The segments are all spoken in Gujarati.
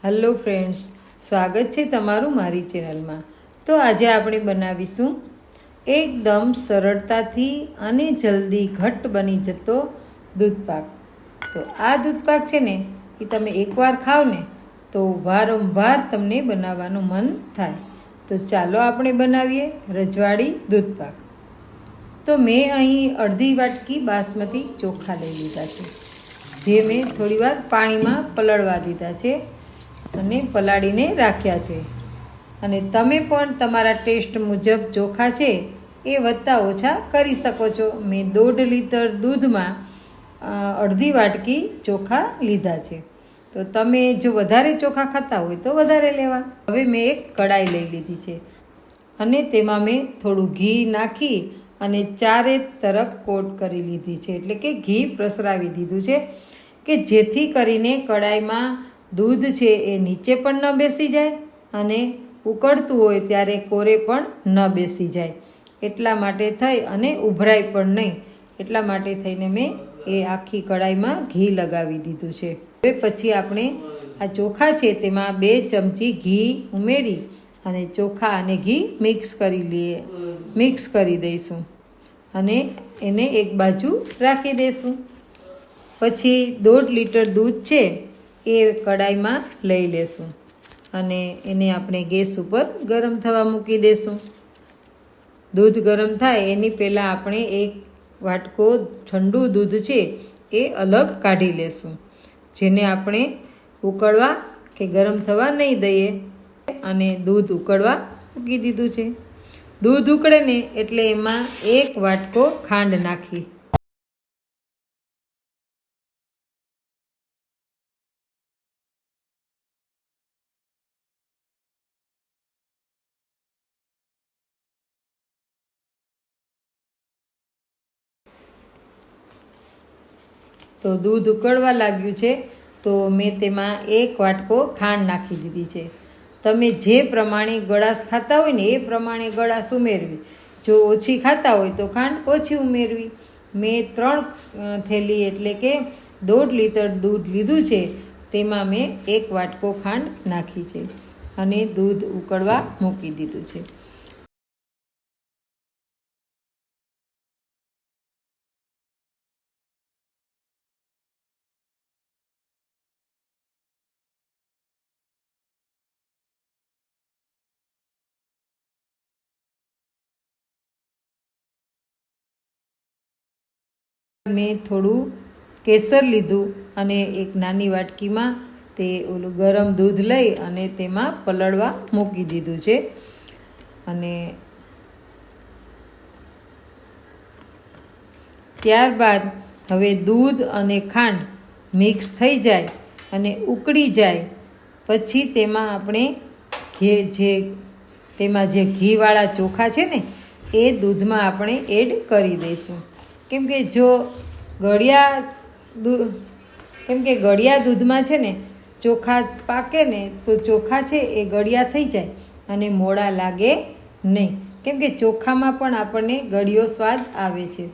હેલો ફ્રેન્ડ્સ, સ્વાગત છે તમારું મારી ચેનલમાં। તો આજે આપણે બનાવીશું એકદમ સરળતાથી અને જલ્દી ઘટ્ટ બની જતો દૂધપાક। તો આ દૂધપાક છે ને એ તમે એકવાર ખાઓ ને તો વારંવાર તમને બનાવવાનું મન થાય। તો ચાલો આપણે બનાવીએ રજવાડી દૂધપાક। તો મેં અહીં અડધી વાટકી બાસમતી ચોખા લઈ લીધા છે, જે મેં થોડીવાર પાણીમાં પલળવા દીધા છે અને પલાળીને રાખ્યા છે। અને તમે પણ તમારા ટેસ્ટ મુજબ ચોખા છે એ વધતા ઓછા કરી શકો છો। મેં 1.5 લીટર દૂધમાં અડધી વાટકી ચોખા લીધા છે। તો તમે જો વધારે ચોખા ખાતા હોય તો વધારે લેવા। હવે મેં એક કડાઈ લઈ લીધી છે અને તેમાં મેં થોડું ઘી નાખી અને ચારે તરફ કોટ કરી લીધી છે, એટલે કે ઘી પ્રસરાવી દીધું છે કે જેથી કરીને કડાઈમાં દૂધ છે એ નીચે પણ ન બેસી જાય અને ઉકળતું હોય ત્યારે કોરે પણ ન બેસી જાય। એટલા માટે થઈ અને ઉભરાય પણ નહીં, એટલા માટે થઈને મેં એ આખી કડાઈમાં ઘી લગાવી દીધું છે। હવે પછી આપણે આ ચોખા છે તેમાં 2 ચમચી ઘી ઉમેરી અને ચોખા અને ઘી મિક્સ કરી દઈશું અને એને એક બાજુ રાખી દઈશું। પછી 1.5 લીટર દૂધ છે એ કડાઈમાં લઈ લેશું અને એને આપણે ગેસ ઉપર ગરમ થવા મૂકી દઈશું। દૂધ ગરમ થાય એની પહેલાં આપણે એક વાટકો ઠંડુ દૂધ છે એ અલગ કાઢી લેશું, જેને આપણે ઉકળવા કે ગરમ થવા નહીં દઈએ અને દૂધ ઉકળવા મૂકી દીધું છે। દૂધ ઉકળે ને એટલે એમાં 1 વાટકો ખાંડ નાખી તો દૂધ ઉકળવા લાગ્યું છે તો મેં તેમાં 1 વાટકો ખાંડ નાખી દીધી છે। તમે જે પ્રમાણે ગળાશ ખાતા હોય ને એ પ્રમાણે ગળાશ ઉમેરવી। જો ઓછી ખાતા હોય તો ખાંડ ઓછી ઉમેરવી। મેં 3 થેલી એટલે કે 1.5 લીટર દૂધ લીધું છે, તેમાં મેં 1 વાટકો ખાંડ નાખી છે અને દૂધ ઉકળવા મૂકી દીધું છે। મેં થોડું કેસર લીધું અને એક નાની વાટકીમાં તે ઓલું ગરમ દૂધ લઈ અને તેમાં પલળવા મૂકી દીધું છે અને ત્યારબાદ હવે દૂધ અને ખાંડ મિક્સ થઈ જાય અને ઉકળી જાય પછી તેમાં આપણે તેમાં જે ઘીવાળા ચોખા છે ને એ દૂધમાં આપણે એડ કરી દઈશું। કેમ કે ગળ્યા દૂધમાં છે ને ચોખા પાકે ને તો ચોખા છે એ ગળ્યા થઈ જાય અને મોડા લાગે નહીં, કેમ કે ચોખામાં પણ આપણને ગળ્યો સ્વાદ આવે છે।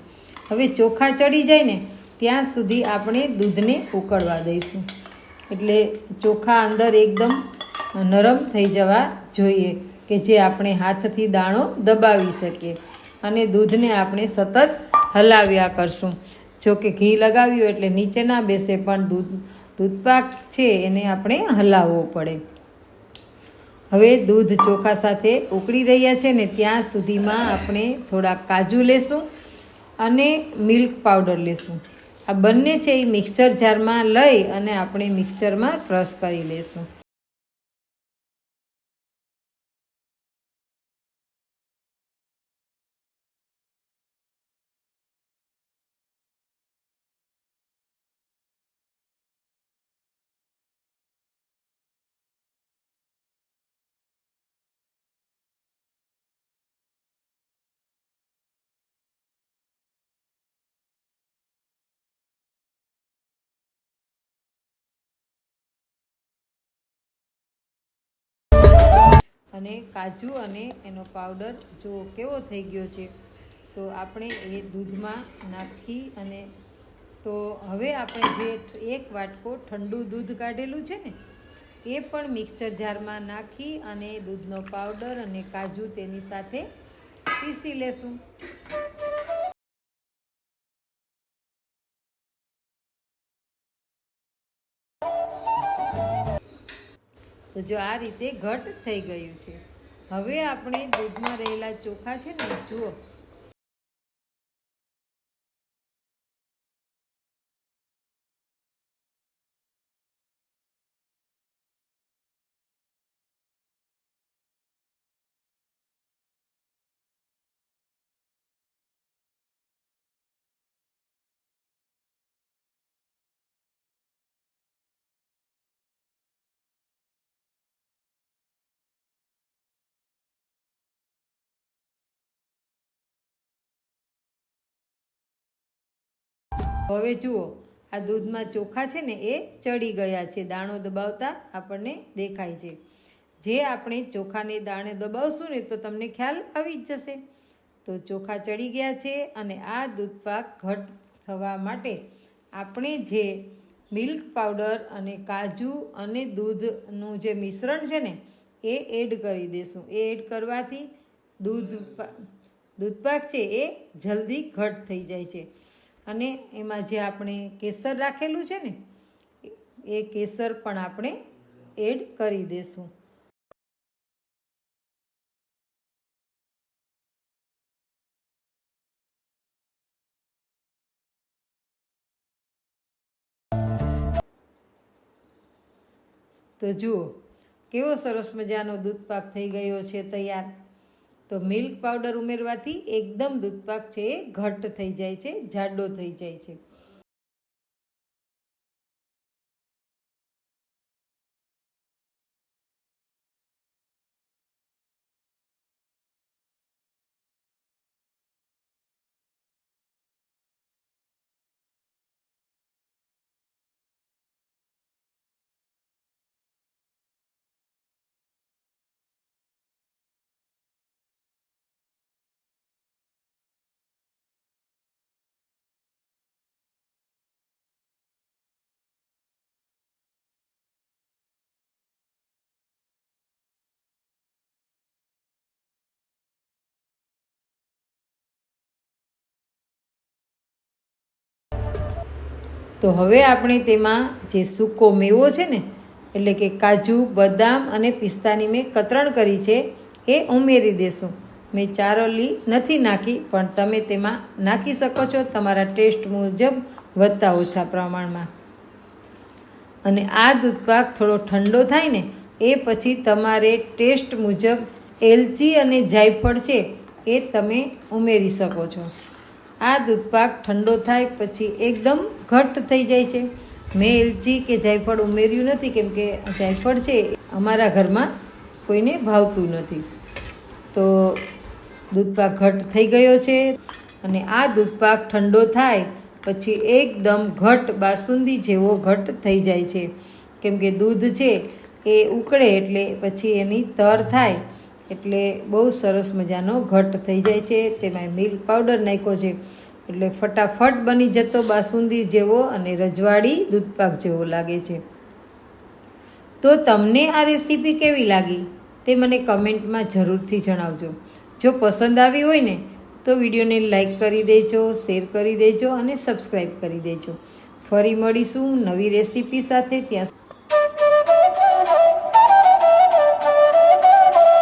હવે ચોખા ચડી જાય ને ત્યાં સુધી આપણે દૂધને ઉકળવા દઈશું, એટલે ચોખા અંદર એકદમ નરમ થઈ જવા જોઈએ કે જે આપણે હાથથી દાણો દબાવી શકીએ અને દૂધને આપણે સતત હલાવ્યા કરશું। જો કે ઘી લગાવ્યું એટલે નીચે ના બેસે પણ દૂધપાક છે એને આપણે હલાવવો પડે। હવે દૂધ ચોખા સાથે ઉકળી રહ્યા છે ને ત્યાં સુધીમાં આપણે થોડા કાજુ લેશું અને મિલ્ક પાવડર લેશું। આ બંને છે એ મિક્સર જારમાં લઈ અને આપણે મિક્સરમાં ક્રશ કરી લેશું। અને કાજુ અને એનો પાવડર જો કેવો થઈ ગયો છે તો આપણે એ દૂધમાં નાખી અને તો હવે આપણે જે 1 વાટકો ઠંડુ દૂધ કાઢેલું છે ને એ પણ મિક્સર જારમાં નાખી અને દૂધનો પાવડર અને કાજુ તેની સાથે પીસી લેશું. તો જો આ રીતે ઘટ થઈ ગયું છે. હવે આપણે દૂધમાં રહેલા ચોખા છે ને, જુઓ હવે જુઓ આ દૂધમાં ચોખા છે ને એ ચડી ગયા છે. દાણો દબાવતા આપણને દેખાય છે. જે આપણે ચોખાને દાણે દબાવશું ને તો તમને ખ્યાલ આવી જ જશે. તો ચોખા ચડી ગયા છે અને આ દૂધપાક ઘટ થવા માટે આપણે જે મિલ્ક પાવડર અને કાજુ અને દૂધનું જે મિશ્રણ છે ને એ એડ કરી દઈશું. એ એડ કરવાથી દૂધપાક છે એ જલ્દી ઘટ થઈ જાય છે. અને એમાં જે આપણે કેસર રાખેલું છે ને એ કેસર પણ આપણે એડ કરી દઈશું. તો જુઓ કેવો સરસ મજાનો દૂધપાક થઈ ગયો છે તૈયાર. તો મિલ્ક પાવડર ઉમેરવાથી એકદમ દૂધપાક છે એ ઘટ થઈ જાય છે, જાડો થઈ જાય છે. તો હવે આપણે તેમાં જે સૂકો મેવો છે ને એટલે કે કાજુ, બદામ અને પિસ્તાની મેં કતરણ કરી છે એ ઉમેરી દેશું. મેં ચારોલી નથી નાખી, પણ તમે તેમાં નાખી શકો છો તમારા ટેસ્ટ મુજબ વધતા ઓછા પ્રમાણમાં. અને આ દૂધપાક થોડો ઠંડો થાય ને એ પછી તમારે ટેસ્ટ મુજબ એલચી અને જાયફળ છે એ તમે ઉમેરી શકો છો. આ દૂધપાક ઠંડો થાય પછી એકદમ ઘટ થઈ જાય છે. મેં એલચી કે જાયફળ ઉમેર્યું નથી, કેમ કે જાયફળ છે અમારા ઘરમાં કોઈને ભાવતું નથી. તો દૂધપાક ઘટ થઈ ગયો છે. અને આ દૂધપાક ઠંડો થાય પછી એકદમ ઘટ બાસુંદી જેવો ઘટ થઈ જાય છે. કેમ કે દૂધ છે એ ઉકળે એટલે પછી એની તર થાય એટલે બહુ સરસ મજાનો ઘટ થઈ જાય છે. તેમાં મિલ્ક પાવડર નાખ્યો છે એટલે ફટાફટ બની જતો બાસુંદી જેવો અને રજવાડી દૂધપાક જેવો લાગે છે. તો તમને આ રેસીપી કેવી લાગી તે મને કમેન્ટમાં જરૂરથી જણાવજો. જો પસંદ આવી હોય ને તો વિડીયોને લાઈક કરી દેજો, શેર કરી દેજો અને સબસ્ક્રાઈબ કરી દેજો. ફરી મળીશું નવી રેસીપી સાથે. ત્યાં